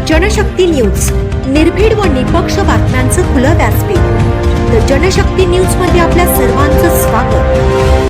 Janshakti news, निर्भीड व निपक्ष बातम्यांचं खुलं व्यासपीठ. द जनशक्ती न्यूज मध्ये आपल्या सर्वांचं स्वागत.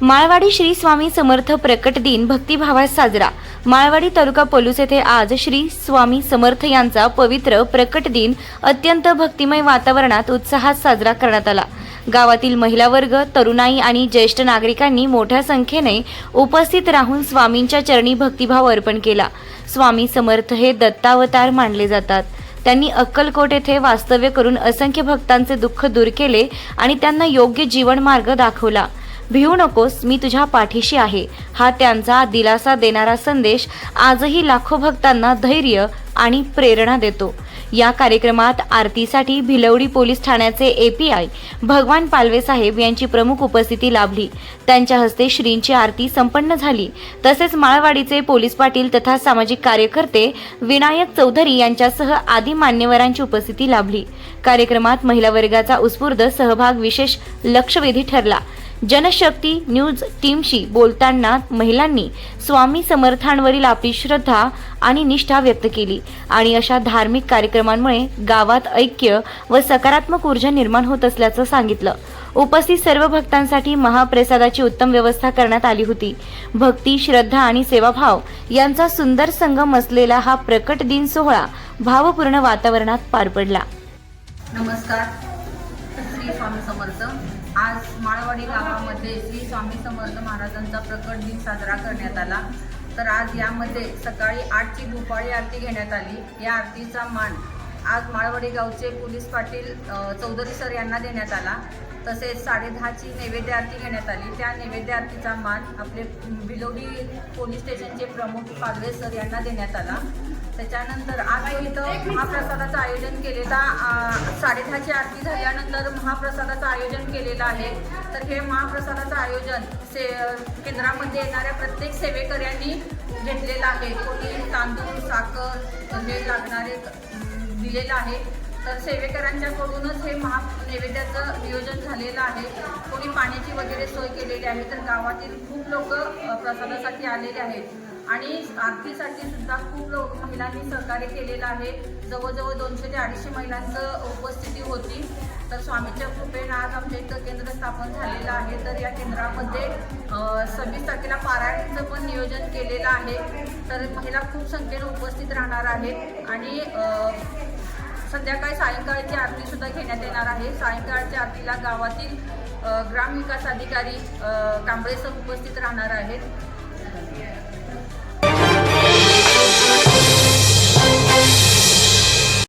माळवाडी श्री स्वामी समर्थ प्रकट दिन भक्तिभावात साजरा. माळवाडी तालुका पलूस येथे आज श्री स्वामी समर्थ यांचा पवित्र प्रकट दिन अत्यंत भक्तिमय वातावरणात उत्साहात साजरा करण्यात आला. गावातील महिला वर्ग, तरुणाई आणि ज्येष्ठ नागरिकांनी मोठ्या संख्येने उपस्थित राहून स्वामींच्या चरणी भक्तिभाव अर्पण केला. स्वामी समर्थ हे दत्तावतार मानले जातात. त्यांनी अक्कलकोट येथे वास्तव्य करून असंख्य भक्तांचे दुःख दूर केले आणि त्यांना योग्य जीवन मार्ग दाखवला. भिवू नकोस, मी तुझ्या पाठीशी आहे, हा त्यांचा दिलासा देणारा संदेश आजही लाखो भक्तांना धैर्य आणि प्रेरणा देतो. या कार्यक्रमात आरतीसाठी भिलवडी पोलीस ठाण्याचे एपीआय भगवान पालवे साहेब यांची प्रमुख उपस्थिती लाभली. त्यांच्या हस्ते श्रींची आरती संपन्न झाली. तसेच माळवाडीचे पोलीस पाटील तथा सामाजिक कार्यकर्ते विनायक चौधरी यांच्यासह आदी मान्यवरांची उपस्थिती लाभली. कार्यक्रमात महिला वर्गाचा उत्स्फूर्त सहभाग विशेष लक्षवेधी ठरला. जनशक्ती न्यूज टीमशी बोलताना महिलांनी स्वामी समर्थांवरील आपली श्रद्धा आणि निष्ठा व्यक्त केली आणि अशा धार्मिक कार्यक्रमांमुळे गावात ऐक्य व सकारात्मक ऊर्जा निर्माण होत असल्याचं सांगितलं. उपस्थित सर्व भक्तांसाठी महाप्रसादाची उत्तम व्यवस्था करण्यात आली होती. भक्ती, श्रद्धा आणि सेवाभाव यांचा सुंदर संगम असलेला हा प्रकट दिन सोहळा भावपूर्ण वातावरणात पार पडला. नमस्कार. श्री स्वामी समर्थ. आज माळवाडी गावामध्ये श्री स्वामी समर्थ महाराजांचा प्रकट दिन साजरा करण्यात आला. तर आज यामध्ये सकाळी 8ची दुपारी आरती घेण्यात आली. या आरतीचा मान आज माळवाडी गावचे पोलीस पाटील चौधरी सर यांना देण्यात आला. तसेच 10:30ची नैवेद्य आरती घेण्यात आली. त्या नैवेद्य आरतीचा मान आपले भिलवडी पोलीस स्टेशनचे प्रमुख पालवे सर यांना देण्यात आला. त्याच्यानंतर आज इथं महाप्रसादाचं आयोजन केलेला 10:30ची आरती झाल्यानंतर महाप्रसादाचं आयोजन केलेलं आहे. तर हे महाप्रसादाचं आयोजन केंद्रामध्ये येणाऱ्या प्रत्येक सेवेकऱ्यांनी घेतलेलं आहे. कोणी तांदूळ, साखर हे लागणारे दिलेलं आहे. तर सेवेकरांच्याकडूनच हे नैवेद्याचं नियोजन झालेलं आहे. कोणी पाण्याची वगैरे सोय केलेली आहे. तर गावातील खूप लोक प्रसादासाठी आलेले आहेत आणि आरतीसाठी सुद्धा खूप महिलांनी सहकार्य केलेलं आहे. जवळजवळ 200 ते 250 महिलांचं उपस्थिती होती. तर स्वामीच्या कृपेनं आज आमच्या इथं केंद्र स्थापन झालेलं आहे. तर या केंद्रामध्ये 26 तारखेला पारायणाचं पण नियोजन केलेलं आहे. तर महिला खूप संख्येनं उपस्थित राहणार आहेत आणि संध्याकाळी सायंकाळची आरती सुद्धा घेण्यात येणार आहे. सायंकाळच्या आरतीला गावातील ग्रामविकास अधिकारी कांबळे सर उपस्थित राहणार आहेत.